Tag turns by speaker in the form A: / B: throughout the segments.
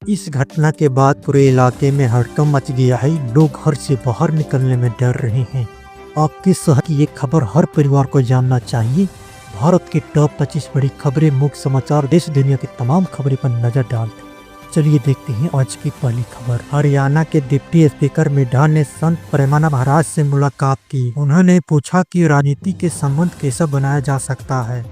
A: इस घटना के बाद पूरे इलाके में हड़कंप मच गया है। लोग घर से बाहर निकलने में डर रहे हैं। आपके शहर की ये खबर हर परिवार को जानना चाहिए। भारत की टॉप 25 बड़ी खबरें, मुख्य समाचार, देश दुनिया की तमाम खबरें पर नजर डालते हैं। चलिए देखते हैं आज की पहली खबर। हरियाणा के डिप्टी स्पीकर मेढा ने संत प्रेमानंद महाराज से मुलाकात की। उन्होंने पूछा कि राजनीति के संबंध कैसे बनाया जा सकता है।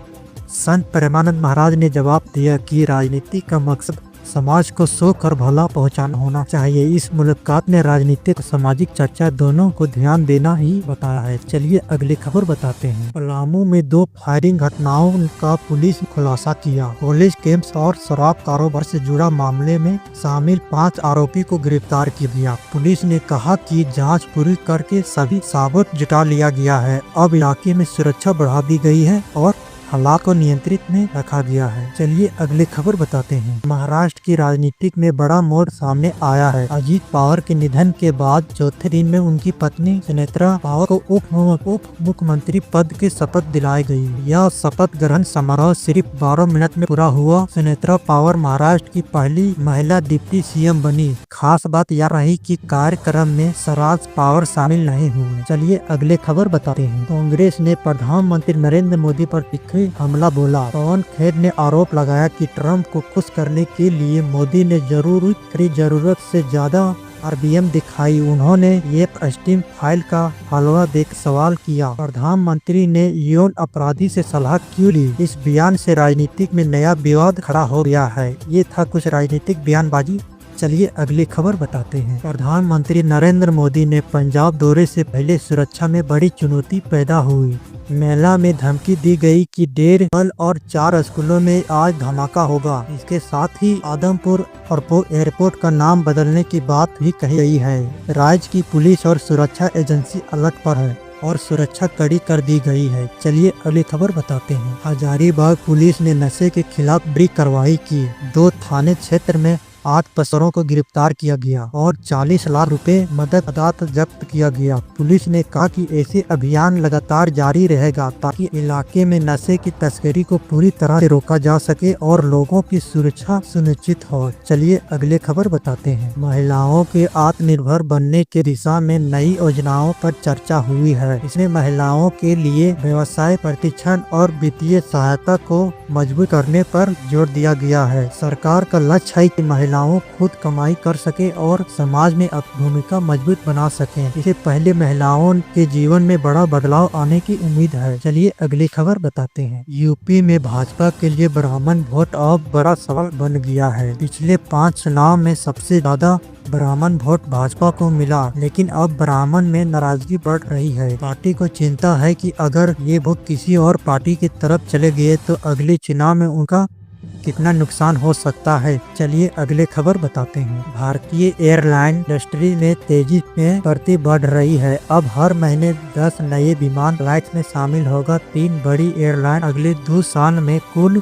A: संत प्रेमानंद महाराज ने जवाब दिया कि राजनीति का मकसद समाज को सुख और भला पहुंचाना होना चाहिए। इस मुलाकात में राजनीतिक और सामाजिक चर्चा दोनों को ध्यान देना ही बताया है। चलिए अगली खबर बताते हैं। पलामू में 2 फायरिंग घटनाओं का पुलिस ने खुलासा किया। कॉलेज कैंप्स और शराब कारोबार से जुड़ा मामले में शामिल 5 आरोपी को गिरफ्तार किया गया। पुलिस ने कहा कि जांच पूरी करके सभी सबूत जुटा लिया गया है। अब इलाके में सुरक्षा बढ़ा दी गई है और हालात को नियंत्रित में रखा गया है। चलिए अगली खबर बताते हैं। महाराष्ट्र की राजनीतिक में बड़ा मोड़ सामने आया है। अजीत पवार के निधन के बाद चौथे दिन में उनकी पत्नी सुनेत्रा पवार को उप मुख्यमंत्री पद की शपथ दिलाई गई। यह शपथ ग्रहण समारोह सिर्फ 12 मिनट में पूरा हुआ। सुनेत्रा पवार महाराष्ट्र की पहली महिला डिप्टी सीएम बनी। खास बात यह रही कि कार्यक्रम में शरद पवार शामिल नहीं हुए। चलिए अगले खबर बताते हैं। कांग्रेस ने प्रधानमंत्री नरेंद्र मोदी पर तीखा हमला बोला। पवन खेर ने आरोप लगाया कि ट्रंप को खुश करने के लिए मोदी ने जरूरत से ज्यादा आरबीएम दिखाई। उन्होंने ये स्टीम फाइल का हलवा देकर सवाल किया। प्रधानमंत्री ने यौन अपराधी से सलाह क्यों ली? इस बयान से राजनीतिक में नया विवाद खड़ा हो गया है। ये था कुछ राजनीतिक बयानबाजी। चलिए अगली खबर बताते हैं। प्रधानमंत्री नरेंद्र मोदी ने पंजाब दौरे से पहले सुरक्षा में बड़ी चुनौती पैदा हुई। मेला में धमकी दी गई कि 1.5 कल और 4 स्कूलों में आज धमाका होगा। इसके साथ ही आदमपुर एयरपोर्ट का नाम बदलने की बात भी कही गई है। राज्य की पुलिस और सुरक्षा एजेंसी अलर्ट पर है और सुरक्षा कड़ी कर दी गई है। चलिए अगली खबर बताते हैं। हजारीबाग पुलिस ने नशे के खिलाफ बड़ी कार्रवाई की। 2 थाने क्षेत्र में 8 तस्करों को गिरफ्तार किया गया और 40 लाख रुपए मदद पदार्थ जब्त किया गया। पुलिस ने कहा कि ऐसे अभियान लगातार जारी रहेगा ताकि इलाके में नशे की तस्करी को पूरी तरह से रोका जा सके और लोगों की सुरक्षा सुनिश्चित हो। चलिए अगले खबर बताते हैं। महिलाओं के आत्मनिर्भर बनने की दिशा में नई योजनाओं पर चर्चा हुई है। इसमें महिलाओं के लिए व्यवसाय प्रशिक्षण और वित्तीय सहायता को मजबूत करने पर जोर दिया गया है। सरकार का लक्ष्य है कि महिलाओं खुद कमाई कर सके और समाज में अपनी भूमिका मजबूत बना सके। इससे पहले महिलाओं के जीवन में बड़ा बदलाव आने की उम्मीद है। चलिए अगली खबर बताते हैं। यूपी में भाजपा के लिए ब्राह्मण वोट अब बड़ा सवाल बन गया है। पिछले 5 चुनाव में सबसे ज्यादा ब्राह्मण वोट भाजपा को मिला, लेकिन अब ब्राह्मण में नाराजगी बढ़ रही है। पार्टी को चिंता है कि अगर ये वोट किसी और पार्टी की तरफ चले गए तो अगले चुनाव में उनका कितना नुकसान हो सकता है। चलिए अगले खबर बताते हैं। भारतीय एयरलाइन इंडस्ट्री में तेजी में बढ़ती बढ़ रही है। अब हर महीने 10 नए विमान फ्लाइट में शामिल होगा। 3 बड़ी एयरलाइन अगले 2 साल में कुल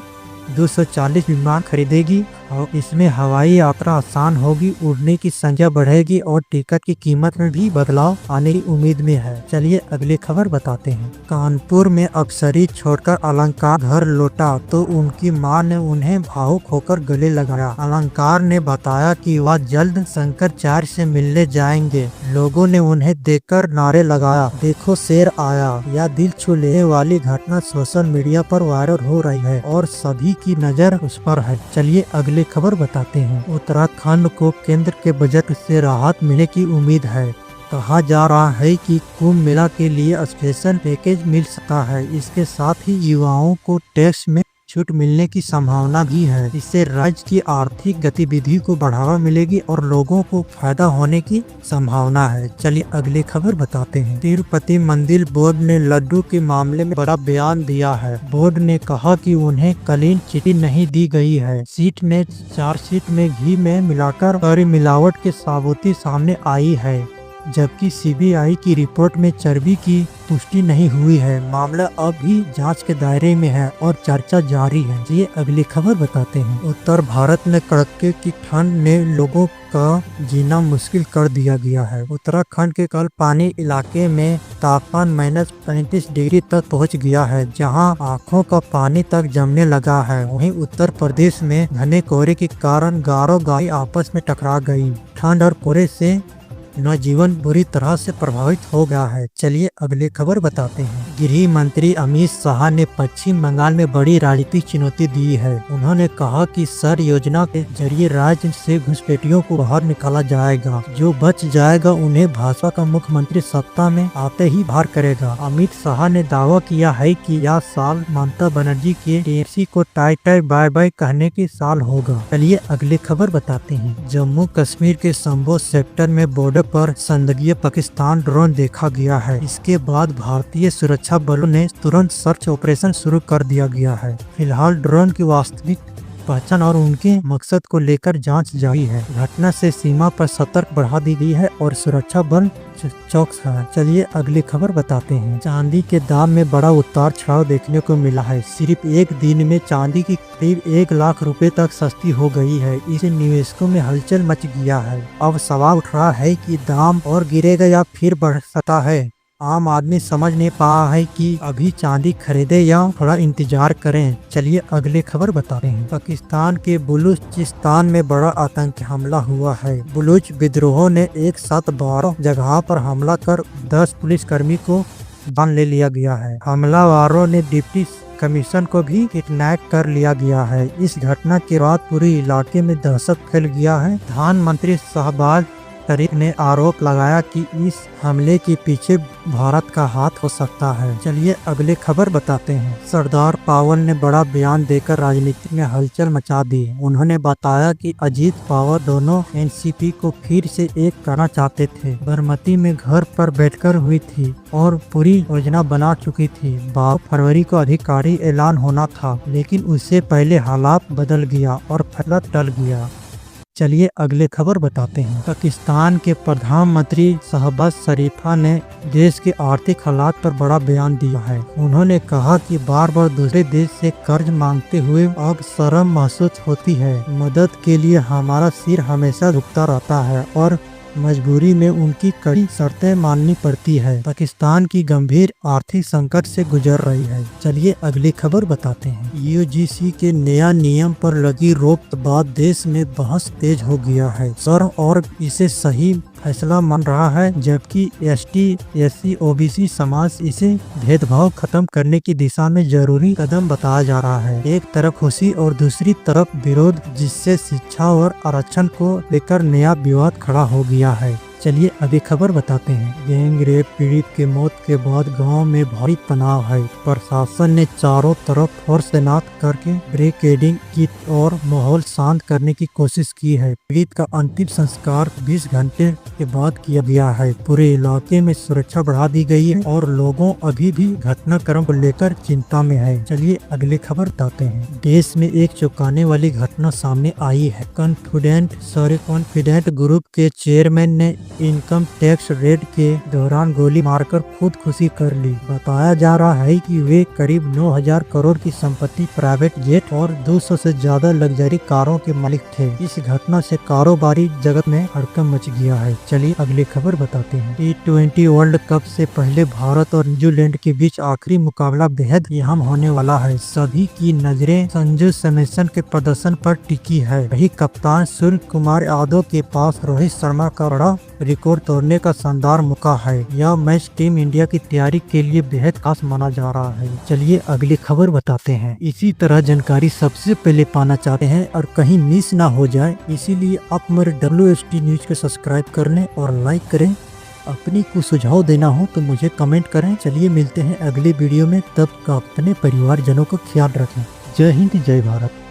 A: 240 विमान खरीदेगी और इसमें हवाई यात्रा आसान होगी, उड़ने की संख्या बढ़ेगी और टिकट की कीमत में भी बदलाव आने की उम्मीद में है। चलिए अगली खबर बताते हैं। कानपुर में अफसरी छोड़कर अलंकार घर लौटा तो उनकी मां ने उन्हें भावुक होकर गले लगाया। अलंकार ने बताया कि वह जल्द शंकराचार्य से मिलने जाएंगे। लोगों ने उन्हें देखकर नारे लगाया, देखो शेर आया। यह दिल छू लेने वाली घटना सोशल मीडिया पर वायरल हो रही है और सभी की नजर उस पर है। चलिए अगले खबर बताते हैं। उत्तराखंड को केंद्र के बजट से राहत मिलने की उम्मीद है। कहा जा रहा है कि कुंभ मेला के लिए स्पेशल पैकेज मिल सकता है। इसके साथ ही युवाओं को टैक्स में छूट मिलने की संभावना भी है। इससे राज्य की आर्थिक गतिविधि को बढ़ावा मिलेगी और लोगों को फायदा होने की संभावना है। चलिए अगली खबर बताते हैं। तिरुपति मंदिर बोर्ड ने लड्डू के मामले में बड़ा बयान दिया है। बोर्ड ने कहा कि उन्हें क्लीन चिट नहीं दी गई है। चार्जशीट में घी में मिलाकर मिलावट के साबूती सामने आई है। जबकि सीबीआई की रिपोर्ट में चर्बी की पुष्टि नहीं हुई है। मामला अब भी जांच के दायरे में है और चर्चा जारी है। ये अगली खबर बताते हैं। उत्तर भारत में कड़ाके की ठंड ने लोगों का जीना मुश्किल कर दिया गया है। उत्तराखंड के कल पानी इलाके में तापमान -35 डिग्री तक पहुंच गया है, जहां आंखों का पानी तक जमने लगा है। वहीं उत्तर प्रदेश में घने कोहरे के कारण गारो गाय आपस में टकरा गई। ठंड और कोहरे से जनजीवन बुरी तरह से प्रभावित हो गया है। चलिए अगली खबर बताते हैं। गृह मंत्री अमित शाह ने पश्चिम बंगाल में बड़ी राजनीतिक चुनौती दी है। उन्होंने कहा कि सर योजना के जरिए राज्य से घुसपैठियों को बाहर निकाला जाएगा। जो बच जाएगा उन्हें भाजपा का मुख्यमंत्री सत्ता में आते ही बाहर करेगा। अमित शाह ने दावा किया है कि यह साल ममता बनर्जी के टीएमसी को टाई टाई बाय बाय कहने की साल होगा। चलिए अगली खबर बताते हैं। जम्मू कश्मीर के संबो सेक्टर में बॉर्डर पर संदिग्ध पाकिस्तान ड्रोन देखा गया है। इसके बाद भारतीय सुरक्षा बलों ने तुरंत सर्च ऑपरेशन शुरू कर दिया गया है। फिलहाल ड्रोन की वास्तविक पहचान और उनके मकसद को लेकर जांच जारी है। घटना से सीमा पर सतर्क बढ़ा दी गई है और सुरक्षा बल चौकस है। चलिए अगली खबर बताते हैं। चांदी के दाम में बड़ा उतार चढ़ाव देखने को मिला है। सिर्फ एक दिन में चांदी की करीब 1 लाख रुपए तक सस्ती हो गई है। इससे निवेशकों में हलचल मच गया है। अब सवाल उठ रहा है कि दाम और गिरेगा या फिर बढ़ सकता है। आम आदमी समझ नहीं पा रहा है कि अभी चांदी खरीदे या थोड़ा इंतजार करें। चलिए अगले खबर बताते हैं। पाकिस्तान के बलूचिस्तान में बड़ा आतंकी हमला हुआ है। बलूच विद्रोहों ने एक साथ 12 जगह पर हमला कर 10 पुलिसकर्मी को बांध ले लिया गया है। हमलावरों ने डिप्टी कमीशन को भी किडनैप कर लिया गया है। इस घटना के बाद पूरे इलाके में दहशत फैल गया है। प्रधानमंत्री शहबाज शरीफ ने आरोप लगाया कि इस हमले के पीछे भारत का हाथ हो सकता है। चलिए अगले खबर बताते हैं। सरदार पवार ने बड़ा बयान देकर राजनीति में हलचल मचा दी। उन्होंने बताया कि अजीत पवार दोनों एनसीपी को फिर से एक करना चाहते थे। बारामती में घर पर बैठकर हुई थी और पूरी योजना बना चुकी थी। 12 फरवरी को अधिकारी ऐलान होना था, लेकिन उससे पहले हालात बदल गया और फैसला टल गया। चलिए अगले खबर बताते हैं। पाकिस्तान के प्रधानमंत्री शहबाज शरीफा ने देश के आर्थिक हालात पर बड़ा बयान दिया है। उन्होंने कहा कि बार बार दूसरे देश से कर्ज मांगते हुए अब शर्म महसूस होती है। मदद के लिए हमारा सिर हमेशा झुकता रहता है और मजबूरी में उनकी कड़ी शर्तें माननी पड़ती है। पाकिस्तान की गंभीर आर्थिक संकट से गुजर रही है। चलिए अगली खबर बताते हैं। यूजीसी के नया नियम पर लगी रोक के बाद देश में बहस तेज हो गया है। सर और इसे सही फैसला मान रहा है, जबकि एसटी, एससी, ओबीसी समाज इसे भेदभाव खत्म करने की दिशा में जरूरी कदम बताया जा रहा है। एक तरफ खुशी और दूसरी तरफ विरोध, जिससे शिक्षा और आरक्षण को लेकर नया विवाद खड़ा हो गया है। चलिए अभी खबर बताते हैं। गैंग रेप पीड़ित के मौत के बाद गांव में भारी तनाव है। प्रशासन ने चारों तरफ फोर्स तैनात करके बैरिकेडिंग की और माहौल शांत करने की कोशिश की है। पीड़ित का अंतिम संस्कार 20 घंटे के बाद किया गया है। पूरे इलाके में सुरक्षा बढ़ा दी गई है और लोगों अभी भी घटनाक्रम को लेकर चिंता में है। चलिए अगली खबर बताते हैं। देश में एक चौंकाने वाली घटना सामने आई है। कॉन्फिडेंट ग्रुप के चेयरमैन ने इनकम टैक्स रेड के दौरान गोली मारकर खुदकुशी कर ली। बताया जा रहा है कि वे करीब 9,000 करोड़ की संपत्ति, प्राइवेट जेट और 200 से ज्यादा लग्जरी कारों के मालिक थे। इस घटना से कारोबारी जगत में हड़कंप मच गया है। चलिए अगली खबर बताते हैं। T20 वर्ल्ड कप से पहले भारत और न्यूजीलैंड के बीच आखिरी मुकाबला बेहद अहम होने वाला है। सभी की नजरें संजू सैमसन के प्रदर्शन पर टिकी है। वही कप्तान सूर्य कुमार यादव के पास रोहित शर्मा का बड़ा रिकॉर्ड तोड़ने का शानदार मौका है। यह मैच टीम इंडिया की तैयारी के लिए बेहद खास माना जा रहा है। चलिए अगली खबर बताते हैं। इसी तरह जानकारी सबसे पहले पाना चाहते हैं और कहीं मिस ना हो जाए, इसीलिए आप मेरे WST न्यूज को सब्सक्राइब कर लें और लाइक करें। अपनी कुछ सुझाव देना हो तो मुझे कमेंट करें। चलिए मिलते हैं अगली वीडियो में, तब तक अपने परिवारजनों को ख्याल रखें। जय हिंद, जय भारत।